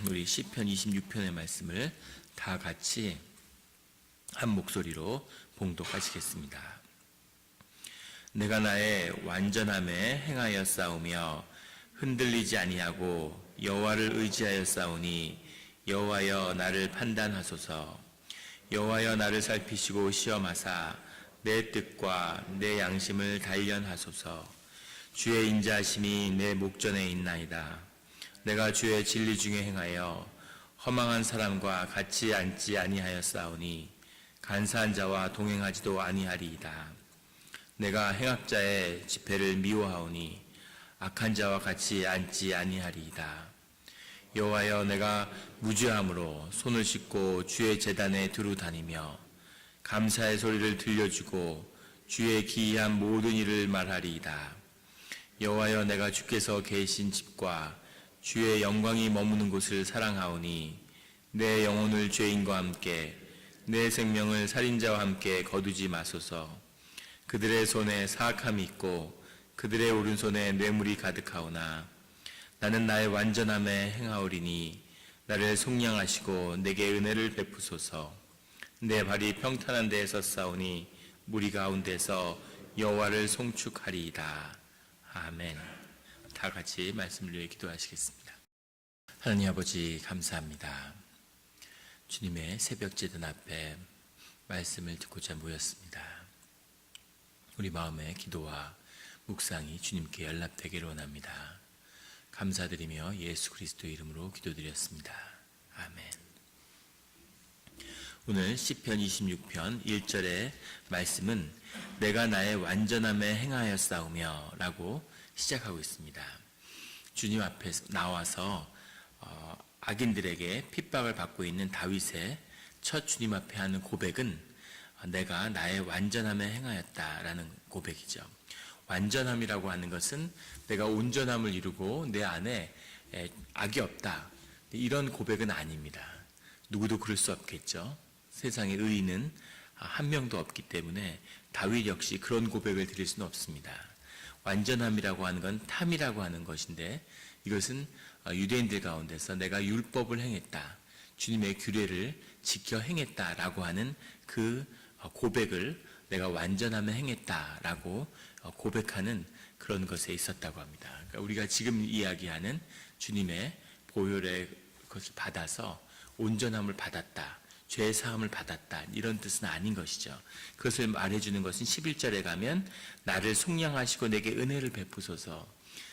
우리 시편 26편의 말씀을 다 같이 한 목소리로 봉독하시겠습니다. 내가 나의 완전함에 행하여 싸우며 흔들리지 아니하고 여호와를 의지하여 싸우니 여호와여 나를 판단하소서. 여호와여 나를 살피시고 시험하사 내 뜻과 내 양심을 단련하소서. 주의 인자하심이 내 목전에 있나이다. 내가 주의 진리 중에 행하여 허망한 사람과 같이 앉지 아니하였사오니 간사한 자와 동행하지도 아니하리이다. 내가 행악자의 집회를 미워하오니 악한 자와 같이 앉지 아니하리이다. 여호와여 내가 무죄함으로 손을 씻고 주의 제단에 두루 다니며 감사의 소리를 들려주고 주의 기이한 모든 일을 말하리이다. 여호와여 내가 주께서 계신 집과 주의 영광이 머무는 곳을 사랑하오니 내 영혼을 죄인과 함께 내 생명을 살인자와 함께 거두지 마소서. 그들의 손에 사악함이 있고 그들의 오른손에 뇌물이 가득하오나 나는 나의 완전함에 행하오리니 나를 속량하시고 내게 은혜를 베푸소서. 내 발이 평탄한 데에 섰사오니 무리 가운데서 여호와를 송축하리이다. 아멘. 다 같이 말씀을 위해 기도하시겠습니다. 하나님 아버지 감사합니다. 주님의 새벽 제단 앞에 말씀을 듣고자 모였습니다. 우리 마음의 기도와 묵상이 주님께 연락되기를 원합니다. 감사드리며 예수 그리스도의 이름으로 기도드렸습니다. 아멘. 오늘 시편 26편 1절의 말씀은 내가 나의 완전함에 행하여 싸우며 라고 시작하고 있습니다. 주님 앞에 나와서 악인들에게 핍박을 받고 있는 다윗의 첫 주님 앞에 하는 고백은 내가 나의 완전함에 행하였다라는 고백이죠. 완전함이라고 하는 것은 내가 온전함을 이루고 내 안에 악이 없다, 이런 고백은 아닙니다. 누구도 그럴 수 없겠죠. 세상에 의인은 한 명도 없기 때문에 다윗 역시 그런 고백을 드릴 수는 없습니다. 완전함이라고 하는 건 탐이라고 하는 것인데 이것은 유대인들 가운데서 내가 율법을 행했다, 주님의 규례를 지켜 행했다라고 하는 그 고백을 내가 완전함에 행했다라고 고백하는 그런 것에 있었다고 합니다. 그러니까 우리가 지금 이야기하는 주님의 보혈의 것을 받아서 온전함을 받았다, 죄 사함을 받았다, 이런 뜻은 아닌 것이죠. 그것을 말해주는 것은 11절에 가면 나를 속량하시고 내게 은혜를 베푸소서.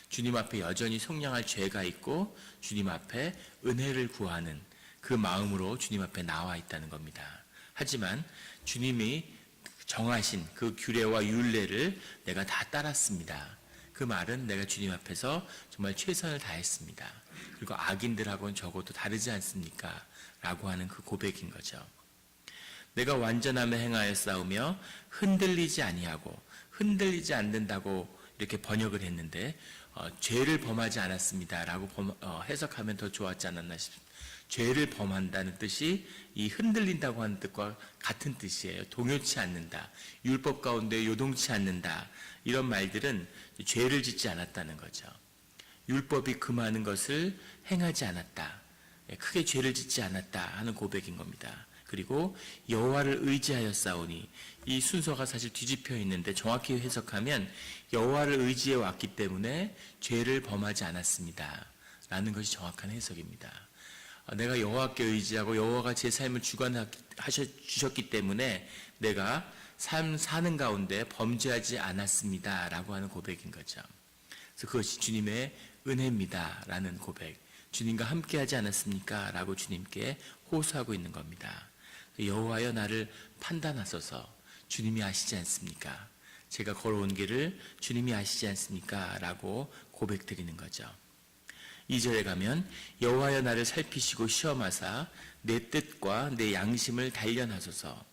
주님 앞에 여전히 속량할 죄가 있고 주님 앞에 은혜를 구하는 그 마음으로 주님 앞에 나와 있다는 겁니다. 하지만 주님이 정하신 그 규례와 율례를 내가 다 따랐습니다. 그 말은 내가 주님 앞에서 정말 최선을 다했습니다. 그리고 악인들하고는 적어도 다르지 않습니까? 라고 하는 그 고백인 거죠. 내가 완전함에 행하여 싸우며 흔들리지 아니하고, 흔들리지 않는다고 이렇게 번역을 했는데 죄를 범하지 않았습니다 라고 해석하면 더 좋았지 않았나 싶습니다. 죄를 범한다는 뜻이 이 흔들린다고 하는 뜻과 같은 뜻이에요. 동요치 않는다, 율법 가운데 요동치 않는다, 이런 말들은 죄를 짓지 않았다는 거죠. 율법이 금하는 것을 행하지 않았다, 크게 죄를 짓지 않았다 하는 고백인 겁니다. 그리고 여호와를 의지하여 싸우니, 이 순서가 사실 뒤집혀 있는데 정확히 해석하면 여호와를 의지해 왔기 때문에 죄를 범하지 않았습니다 라는 것이 정확한 해석입니다. 내가 여호와께 의지하고 여호와가 제 삶을 주관하셨기 때문에 내가 삶 사는 가운데 범죄하지 않았습니다 라고 하는 고백인 거죠. 그래서 그것이 주님의 은혜입니다 라는 고백, 주님과 함께 하지 않았습니까? 라고 주님께 호소하고 있는 겁니다. 여호와여 나를 판단하소서. 주님이 아시지 않습니까? 제가 걸어온 길을 주님이 아시지 않습니까? 라고 고백드리는 거죠. 2절에 가면 여호와여 나를 살피시고 시험하사 내 뜻과 내 양심을 단련하소서.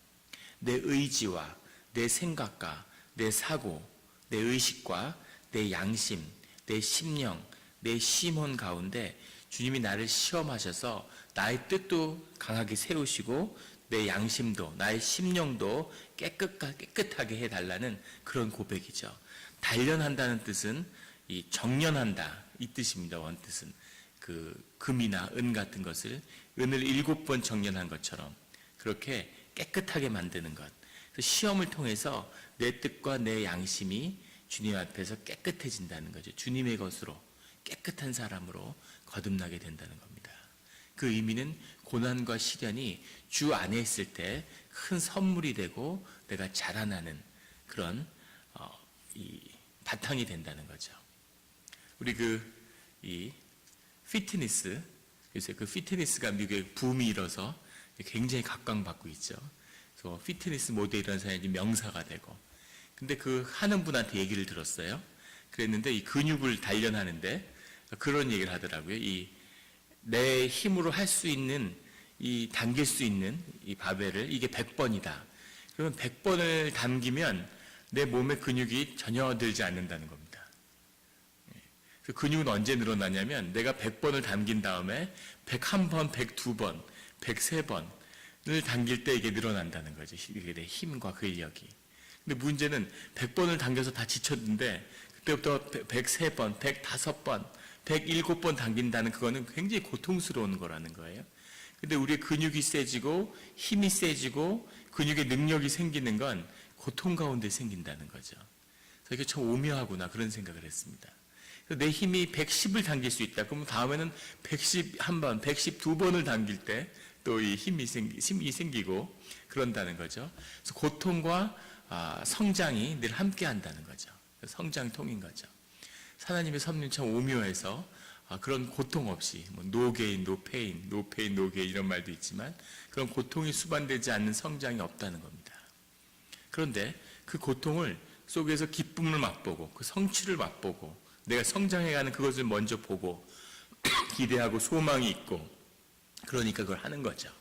내 의지와 내 생각과 내 사고, 내 의식과 내 양심, 내 심령, 내 심혼 가운데 주님이 나를 시험하셔서 나의 뜻도 강하게 세우시고 내 양심도, 나의 심령도 깨끗하게 해달라는 그런 고백이죠. 단련한다는 뜻은 이 정련한다, 이 뜻입니다. 원뜻은 그 금이나 은 같은 것을 은을 7번 정련한 것처럼 그렇게 깨끗하게 만드는 것. 그래서 시험을 통해서 내 뜻과 내 양심이 주님 앞에서 깨끗해진다는 거죠. 주님의 것으로 깨끗한 사람으로 거듭나게 된다는 겁니다. 그 의미는 고난과 시련이 주 안에 있을 때 큰 선물이 되고 내가 자라나는 그런 이 바탕이 된다는 거죠. 우리 이 피트니스, 요새 그 피트니스가 미국에 붐이 일어서 굉장히 각광받고 있죠. 그래서 피트니스 모델이라는 사람이 명사가 되고, 근데 그 하는 분한테 얘기를 들었어요. 그랬는데 이 근육을 단련하는데 그런 얘기를 하더라고요. 내 힘으로 할 수 있는 당길 수 있는 이 바벨을 이게 100번이다. 그러면 100번을 당기면 내 몸의 근육이 전혀 늘지 않는다는 겁니다. 그 근육은 언제 늘어나냐면 내가 100번을 당긴 다음에 101번, 102번, 103번을 당길 때 이게 늘어난다는 거죠. 이게 내 힘과 근력이. 근데 문제는 100번을 당겨서 다 지쳤는데 그때부터 103번, 105번, 107번 당긴다는 그거는 굉장히 고통스러운 거라는 거예요. 근데 우리의 근육이 세지고 힘이 세지고 근육의 능력이 생기는 건 고통 가운데 생긴다는 거죠. 그래서 이게 참 오묘하구나 그런 생각을 했습니다. 내 힘이 110을 당길 수 있다. 그러면 다음에는 111번, 112번을 당길 때 또 이 힘이 생기고 그런다는 거죠. 그래서 고통과 성장이 늘 함께 한다는 거죠. 성장통인 거죠. 하나님의 섭리는 참 오묘해서 그런 고통 없이 no gain, no pain, no pain, no gain 이런 말도 있지만 그런 고통이 수반되지 않는 성장이 없다는 겁니다. 그런데 그 고통을 속에서 기쁨을 맛보고 그 성취를 맛보고 내가 성장해가는 그것을 먼저 보고 기대하고 소망이 있고 그러니까 그걸 하는 거죠.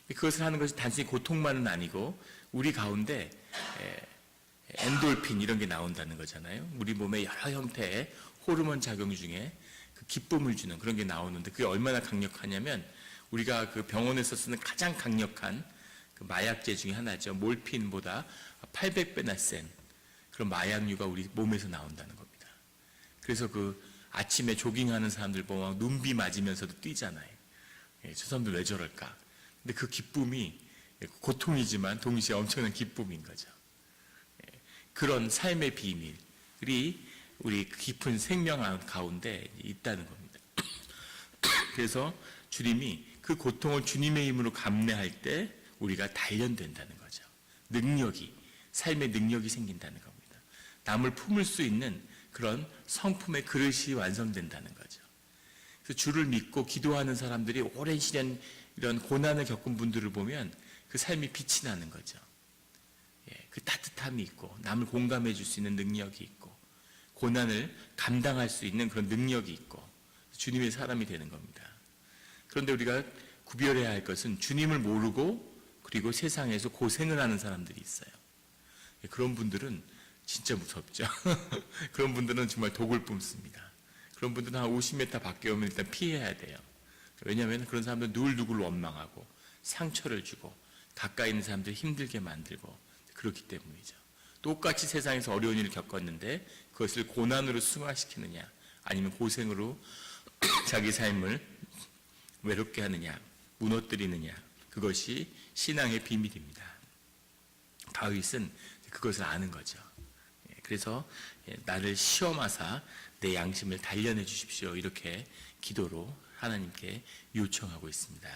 그것을 하는 것이 단순히 고통만은 아니고 우리 가운데 엔돌핀 이런 게 나온다는 거잖아요. 우리 몸의 여러 형태의 호르몬 작용 중에 그 기쁨을 주는 그런 게 나오는데 그게 얼마나 강력하냐면 우리가 그 병원에서 쓰는 가장 강력한 그 마약제 중에 하나죠. 몰핀보다 800배나 센 그런 마약류가 우리 몸에서 나온다는 겁니다. 그래서 그 아침에 조깅하는 사람들 보면 눈비 맞으면서도 뛰잖아요. 저 사람들 왜 저럴까? 근데 그 기쁨이 고통이지만 동시에 엄청난 기쁨인 거죠. 그런 삶의 비밀이 우리 깊은 생명 가운데 있다는 겁니다. 그래서 주님이 그 고통을 주님의 힘으로 감내할 때 우리가 단련된다는 거죠. 삶의 능력이 생긴다는 겁니다. 남을 품을 수 있는 그런 성품의 그릇이 완성된다는 거죠. 그래서 주를 믿고 기도하는 사람들이 오랜 시간 이런 고난을 겪은 분들을 보면 그 삶이 빛이 나는 거죠. 그 따뜻함이 있고 남을 공감해 줄 수 있는 능력이 있고 고난을 감당할 수 있는 그런 능력이 있고 주님의 사람이 되는 겁니다. 그런데 우리가 구별해야 할 것은 주님을 모르고 그리고 세상에서 고생을 하는 사람들이 있어요. 그런 분들은 진짜 무섭죠. 그런 분들은 정말 독을 뿜습니다. 그런 분들은 한 50m 밖에 오면 일단 피해야 돼요. 왜냐하면 그런 사람들은 누굴 원망하고 상처를 주고 가까이 있는 사람들 힘들게 만들고 그렇기 때문이죠. 똑같이 세상에서 어려운 일을 겪었는데 그것을 고난으로 승화시키느냐 아니면 고생으로 자기 삶을 외롭게 하느냐 무너뜨리느냐 그것이 신앙의 비밀입니다. 다윗은 그것을 아는 거죠. 그래서 나를 시험하사 내 양심을 단련해 주십시오 이렇게 기도로 하나님께 요청하고 있습니다.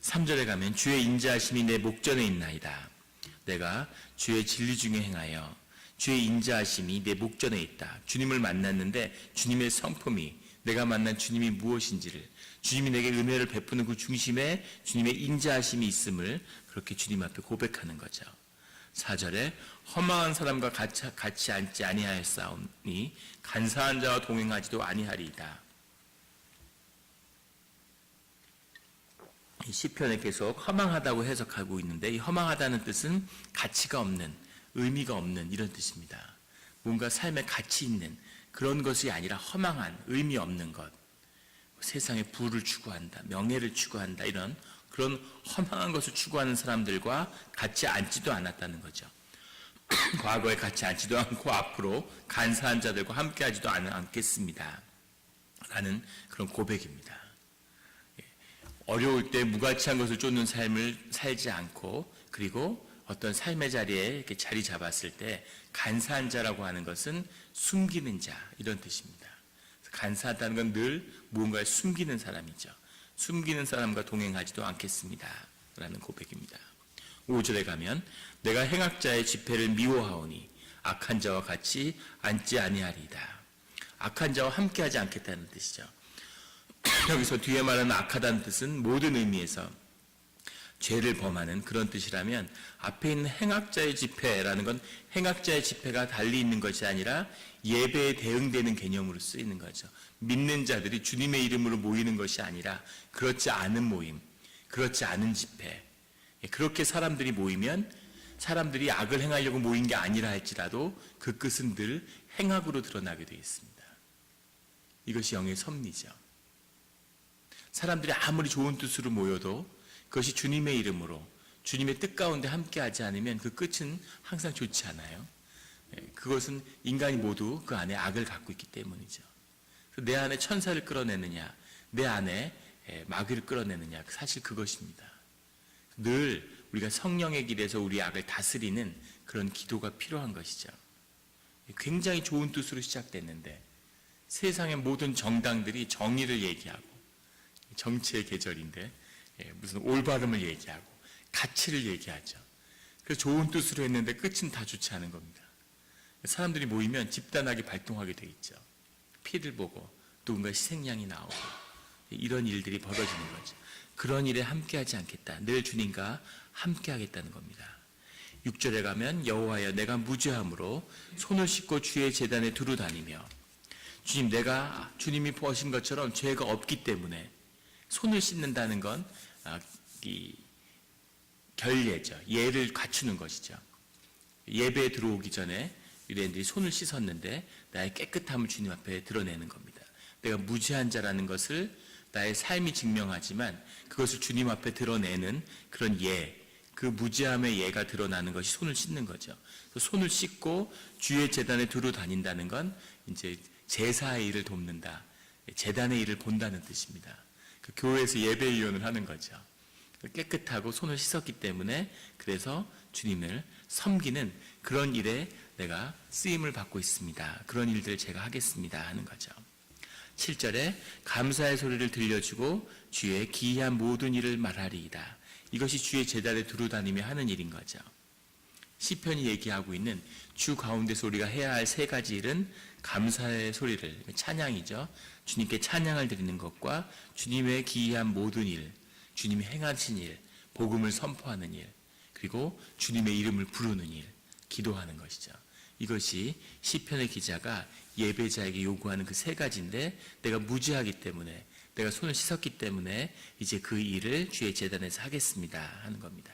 3절에 가면 주의 인자하심이 내 목전에 있나이다. 내가 주의 진리 중에 행하여 주의 인자하심이 내 목전에 있다. 주님을 만났는데 주님의 성품이 내가 만난 주님이 무엇인지를 주님이 내게 은혜를 베푸는 그 중심에 주님의 인자하심이 있음을 그렇게 주님 앞에 고백하는 거죠. 4절에 허망한 사람과 같이 앉지 아니하였사오니 간사한 자와 동행하지도 아니하리이다. 이 시편에 계속 허망하다고 해석하고 있는데 이 허망하다는 뜻은 가치가 없는, 의미가 없는 이런 뜻입니다. 뭔가 삶에 가치 있는 그런 것이 아니라 허망한, 의미 없는 것. 세상에 부를 추구한다, 명예를 추구한다 이런 그런 허망한 것을 추구하는 사람들과 같이 앉지도 않았다는 거죠. 과거에 같이 앉지도 않고 앞으로 간사한 자들과 함께하지도 않겠습니다. 라는 그런 고백입니다. 어려울 때 무가치한 것을 쫓는 삶을 살지 않고, 그리고 어떤 삶의 자리에 이렇게 자리 잡았을 때 간사한 자라고 하는 것은 숨기는 자, 이런 뜻입니다. 간사하다는 건 늘 무언가를 숨기는 사람이죠. 숨기는 사람과 동행하지도 않겠습니다 라는 고백입니다. 5절에 가면 내가 행악자의 집회를 미워하오니 악한 자와 같이 앉지 아니하리이다. 악한 자와 함께하지 않겠다는 뜻이죠. 여기서 뒤에 말하는 악하다는 뜻은 모든 의미에서 죄를 범하는 그런 뜻이라면, 앞에 있는 행악자의 집회라는 건 행악자의 집회가 달리 있는 것이 아니라 예배에 대응되는 개념으로 쓰이는 거죠. 믿는 자들이 주님의 이름으로 모이는 것이 아니라 그렇지 않은 모임, 그렇지 않은 집회, 그렇게 사람들이 모이면 사람들이 악을 행하려고 모인 게 아니라 할지라도 그 끝은 늘 행악으로 드러나게 되어 있습니다. 이것이 영의 섭리죠. 사람들이 아무리 좋은 뜻으로 모여도 그것이 주님의 이름으로 주님의 뜻 가운데 함께하지 않으면 그 끝은 항상 좋지 않아요. 그것은 인간이 모두 그 안에 악을 갖고 있기 때문이죠. 내 안에 천사를 끌어내느냐, 내 안에 마귀를 끌어내느냐, 사실 그것입니다. 늘 우리가 성령의 길에서 우리 악을 다스리는 그런 기도가 필요한 것이죠. 굉장히 좋은 뜻으로 시작됐는데 세상의 모든 정당들이 정의를 얘기하고, 정치의 계절인데 무슨 올바름을 얘기하고 가치를 얘기하죠. 그래서 좋은 뜻으로 했는데 끝은 다 좋지 않은 겁니다. 사람들이 모이면 집단하게 발동하게 돼 있죠. 피를 보고 누군가 희생양이 나오고 이런 일들이 벌어지는 거죠. 그런 일에 함께하지 않겠다. 늘 주님과 함께하겠다는 겁니다. 6절에 가면 여호와여 내가 무죄함으로 손을 씻고 주의 제단에 두루 다니며, 주님, 내가 주님이 보신 것처럼 죄가 없기 때문에 손을 씻는다는 건 이 결례죠. 예를 갖추는 것이죠. 예배에 들어오기 전에 유대인들이 손을 씻었는데 나의 깨끗함을 주님 앞에 드러내는 겁니다. 내가 무죄한 자라는 것을 나의 삶이 증명하지만 그것을 주님 앞에 드러내는 그런 예, 그 무죄함의 예가 드러나는 것이 손을 씻는 거죠. 손을 씻고 주의 제단에 두루 다닌다는 건 이제 제사의 일을 돕는다, 제단의 일을 본다는 뜻입니다. 그 교회에서 예배위원을 하는 거죠. 깨끗하고 손을 씻었기 때문에 그래서 주님을 섬기는 그런 일에 내가 쓰임을 받고 있습니다. 그런 일들을 제가 하겠습니다 하는 거죠. 7절에 감사의 소리를 들려주고 주의 기이한 모든 일을 말하리이다. 이것이 주의 제단에 두루 다니며 하는 일인 거죠. 시편이 얘기하고 있는 주 가운데서 우리가 해야 할 세 가지 일은 감사의 소리를, 찬양이죠. 주님께 찬양을 드리는 것과 주님의 기이한 모든 일, 주님이 행하신 일, 복음을 선포하는 일, 그리고 주님의 이름을 부르는 일, 기도하는 것이죠. 이것이 시편의 기자가 예배자에게 요구하는 그 세 가지인데, 내가 무죄하기 때문에, 내가 손을 씻었기 때문에 이제 그 일을 주의 제단에서 하겠습니다 하는 겁니다.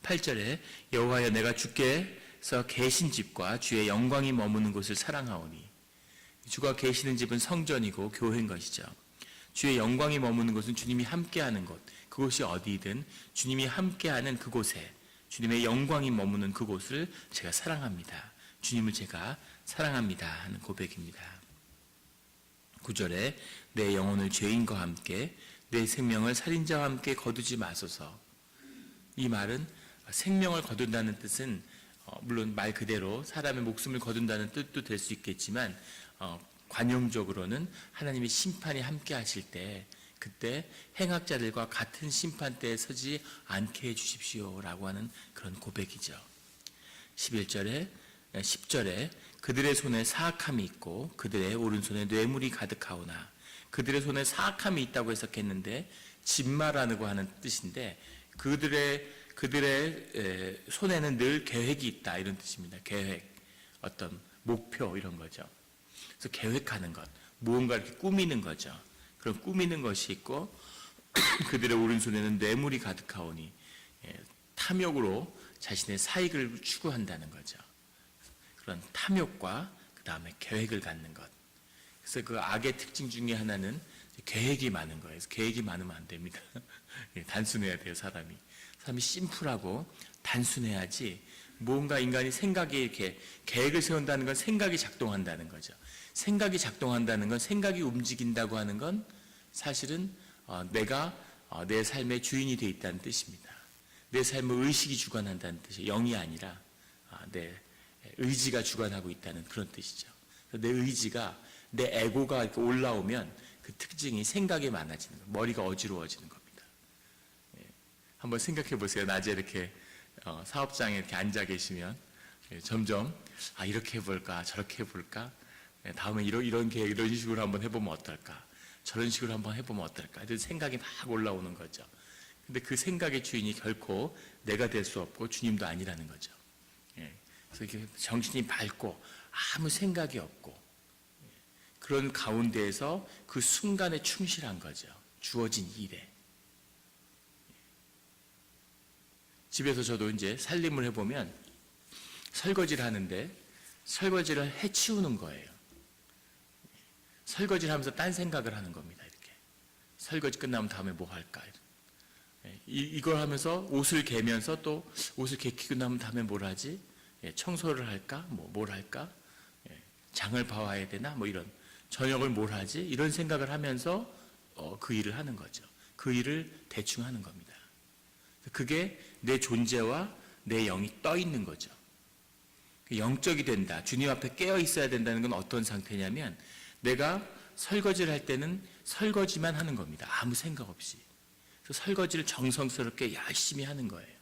8절에 여호와여 내가 주께서 계신 집과 주의 영광이 머무는 곳을 사랑하오니, 주가 계시는 집은 성전이고 교회인 것이죠. 주의 영광이 머무는 곳은 주님이 함께하는 곳, 그곳이 어디든 주님이 함께하는 그곳에 주님의 영광이 머무는 그곳을 제가 사랑합니다. 주님을 제가 사랑합니다 하는 고백입니다. 9절에 내 영혼을 죄인과 함께 내 생명을 살인자와 함께 거두지 마소서. 이 말은 생명을 거둔다는 뜻은 물론 말 그대로 사람의 목숨을 거둔다는 뜻도 될 수 있겠지만 관용적으로는 하나님의 심판이 함께 하실 때 그때 행악자들과 같은 심판대에 서지 않게 해주십시오라고 하는 그런 고백이죠. 10절에 그들의 손에 사악함이 있고 그들의 오른손에 뇌물이 가득하오나, 그들의 손에 사악함이 있다고 해석했는데 진마라고 하는 뜻인데 그들의 손에는 늘 계획이 있다 이런 뜻입니다. 계획, 어떤 목표 이런 거죠. 그래서 계획하는 것, 무언가 이렇게 꾸미는 거죠. 그런 꾸미는 것이 있고 그들의 오른손에는 뇌물이 가득하오니, 탐욕으로 자신의 사익을 추구한다는 거죠. 그런 탐욕과 그 다음에 계획을 갖는 것. 그래서 그 악의 특징 중에 하나는 계획이 많은 거예요. 그래서 계획이 많으면 안 됩니다. 단순해야 돼요, 사람이 심플하고 단순해야지 뭔가 인간이 생각에 이렇게 계획을 세운다는 건 생각이 작동한다는 거죠. 생각이 작동한다는 건 생각이 움직인다고 하는 건 사실은 내가 내 삶의 주인이 되어 있다는 뜻입니다. 내 삶을 의식이 주관한다는 뜻이에요. 영이 아니라 내 의지가 주관하고 있다는 그런 뜻이죠. 내 의지가 내 에고가 이렇게 올라오면 그 특징이 생각이 많아지는 거예요. 머리가 어지러워지는 겁니다. 한번 생각해 보세요. 낮에 이렇게 사업장에 이렇게 앉아 계시면 점점 이렇게 해볼까 저렇게 해볼까 다음에 이런 계획 이런 식으로 한번 해보면 어떨까 저런 식으로 한번 해보면 어떨까 이런 생각이 막 올라오는 거죠. 근데 그 생각의 주인이 결코 내가 될 수 없고 주님도 아니라는 거죠. 그래서 이렇게 정신이 밝고 아무 생각이 없고 그런 가운데에서 그 순간에 충실한 거죠. 주어진 일에. 집에서 저도 이제 살림을 해보면 설거지를 하는데 설거지를 해치우는 거예요. 설거지를 하면서 딴 생각을 하는 겁니다. 이렇게 설거지 끝나면 다음에 뭐 할까? 이걸 하면서 옷을 개면서 또 옷을 개키고 나면 다음에 뭘 하지? 청소를 할까? 뭘 할까? 장을 봐와야 되나? 이런 저녁을 뭘 하지? 이런 생각을 하면서 그 일을 하는 거죠. 그 일을 대충 하는 겁니다. 그게 내 존재와 내 영이 떠 있는 거죠. 영적이 된다. 주님 앞에 깨어 있어야 된다는 건 어떤 상태냐면 내가 설거지를 할 때는 설거지만 하는 겁니다. 아무 생각 없이. 그래서 설거지를 정성스럽게 열심히 하는 거예요.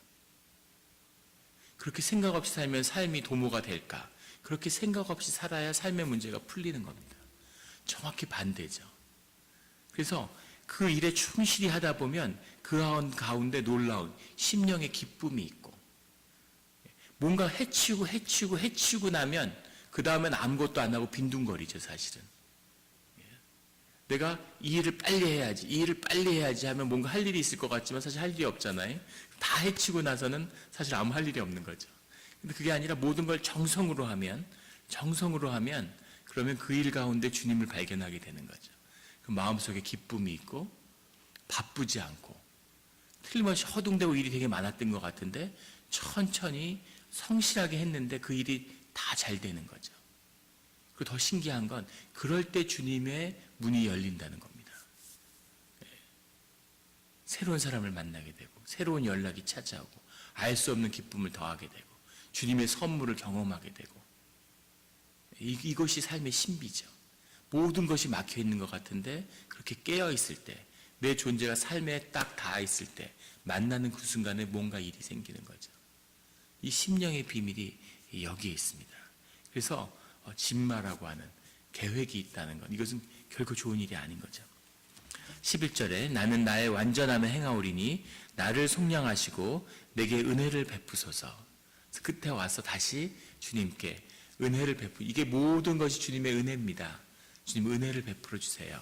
그렇게 생각 없이 살면 삶이 도모가 될까? 그렇게 생각 없이 살아야 삶의 문제가 풀리는 겁니다. 정확히 반대죠. 그래서 그 일에 충실히 하다 보면 그 가운데 놀라운 심령의 기쁨이 있고 뭔가 해치우고 나면 그 다음엔 아무것도 안 하고 빈둥거리죠. 사실은 내가 이 일을 빨리 해야지 하면 뭔가 할 일이 있을 것 같지만 사실 할 일이 없잖아요. 다 해치고 나서는 사실 아무 할 일이 없는 거죠. 근데 그게 아니라 모든 걸 정성으로 하면 그러면 그 일 가운데 주님을 발견하게 되는 거죠. 그 마음속에 기쁨이 있고 바쁘지 않고 틀림없이 허둥대고 일이 되게 많았던 것 같은데 천천히 성실하게 했는데 그 일이 다 잘 되는 거죠. 그리고 더 신기한 건 그럴 때 주님의 문이 열린다는 겁니다. 새로운 사람을 만나게 되고 새로운 연락이 찾아오고 알 수 없는 기쁨을 더하게 되고 주님의 선물을 경험하게 되고 이것이 삶의 신비죠. 모든 것이 막혀 있는 것 같은데 그렇게 깨어 있을 때 내 존재가 삶에 딱 닿아 있을 때 만나는 그 순간에 뭔가 일이 생기는 거죠. 이 심령의 비밀이 여기에 있습니다. 그래서 진마라고 하는 계획이 있다는 것 이것은 결코 좋은 일이 아닌 거죠. 11절에 나는 나의 완전함을 행하오리니 나를 속량하시고 내게 은혜를 베푸소서. 끝에 와서 다시 주님께 은혜를 이게 모든 것이 주님의 은혜입니다. 주님 은혜를 베풀어 주세요.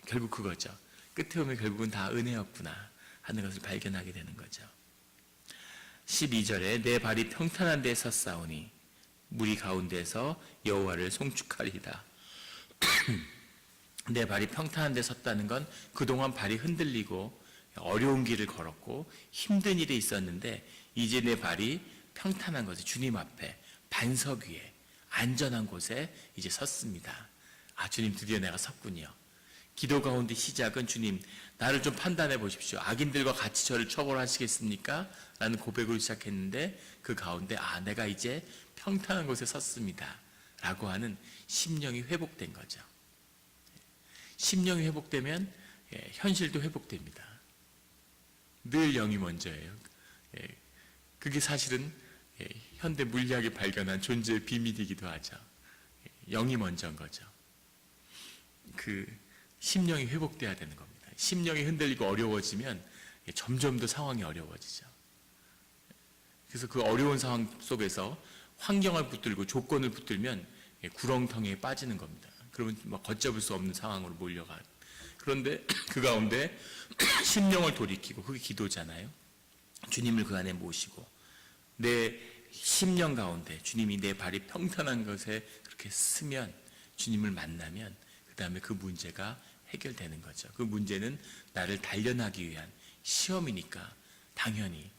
결국 그거죠. 끝에 오면 결국은 다 은혜였구나 하는 것을 발견하게 되는 거죠. 12절에 내 발이 평탄한 데에 섰사오니 무리 가운데서 여호와를 송축하리이다. 내 발이 평탄한 데 섰다는 건 그동안 발이 흔들리고 어려운 길을 걸었고 힘든 일이 있었는데 이제 내 발이 평탄한 곳에 주님 앞에 반석 위에 안전한 곳에 이제 섰습니다. 주님 드디어 내가 섰군요. 기도 가운데 시작은 주님 나를 좀 판단해 보십시오. 악인들과 같이 저를 처벌하시겠습니까? 라는 고백으로 시작했는데 그 가운데 내가 이제 평탄한 곳에 섰습니다. 라고 하는 심령이 회복된 거죠. 심령이 회복되면 현실도 회복됩니다. 늘 영이 먼저예요. 그게 사실은 현대 물리학이 발견한 존재의 비밀이기도 하죠. 영이 먼저인 거죠. 그 심령이 회복돼야 되는 겁니다. 심령이 흔들리고 어려워지면 점점 더 상황이 어려워지죠. 그래서 그 어려운 상황 속에서 환경을 붙들고 조건을 붙들면 구렁텅이에 빠지는 겁니다. 그러면 걷잡을 수 없는 상황으로 몰려가요. 그런데 그 가운데 심령을 돌이키고 그게 기도잖아요. 주님을 그 안에 모시고 내 심령 가운데 주님이 내 발이 평탄한 것에 그렇게 쓰면 주님을 만나면 그 다음에 그 문제가 해결되는 거죠. 그 문제는 나를 단련하기 위한 시험이니까 당연히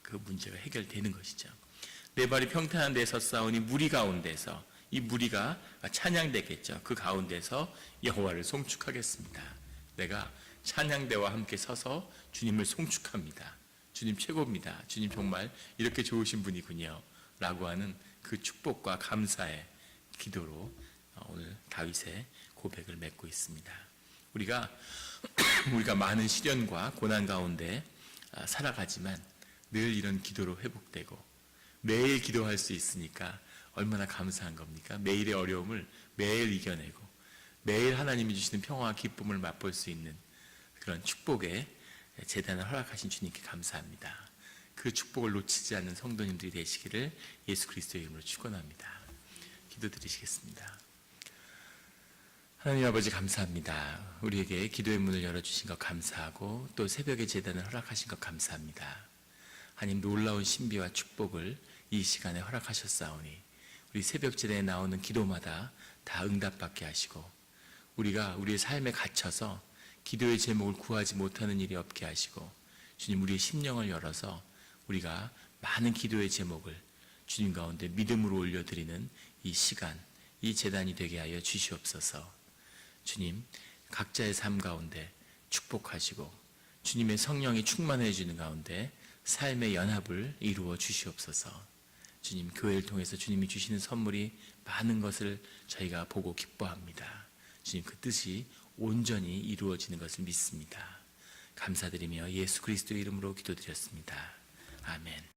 그 문제가 해결되는 것이죠. 내 발이 평탄한 데에 섰사오니 무리 가운데서, 이 무리가 찬양되겠죠. 그 가운데서 여호와를 송축하겠습니다. 내가 찬양대와 함께 서서 주님을 송축합니다. 주님 최고입니다. 주님 정말 이렇게 좋으신 분이군요. 라고 하는 그 축복과 감사의 기도로 오늘 다윗의 고백을 맺고 있습니다. 우리가 많은 시련과 고난 가운데 살아가지만 늘 이런 기도로 회복되고 매일 기도할 수 있으니까 얼마나 감사한 겁니까? 매일의 어려움을 매일 이겨내고 매일 하나님이 주시는 평화와 기쁨을 맛볼 수 있는 그런 축복의 제단을 허락하신 주님께 감사합니다. 그 축복을 놓치지 않는 성도님들이 되시기를 예수 그리스도의 이름으로 축원합니다. 기도드리시겠습니다. 하나님 아버지 감사합니다. 우리에게 기도의 문을 열어주신 것 감사하고 또 새벽의 제단을 허락하신 것 감사합니다. 하나님 놀라운 신비와 축복을 이 시간에 허락하셨사오니 우리 새벽 제단에 나오는 기도마다 다 응답받게 하시고 우리가 우리의 삶에 갇혀서 기도의 제목을 구하지 못하는 일이 없게 하시고 주님 우리의 심령을 열어서 우리가 많은 기도의 제목을 주님 가운데 믿음으로 올려드리는 이 시간, 이 제단이 되게 하여 주시옵소서. 주님 각자의 삶 가운데 축복하시고 주님의 성령이 충만해 주는 가운데 삶의 연합을 이루어 주시옵소서. 주님 교회를 통해서 주님이 주시는 선물이 많은 것을 저희가 보고 기뻐합니다. 주님 그 뜻이 온전히 이루어지는 것을 믿습니다. 감사드리며 예수 그리스도의 이름으로 기도드렸습니다. 아멘.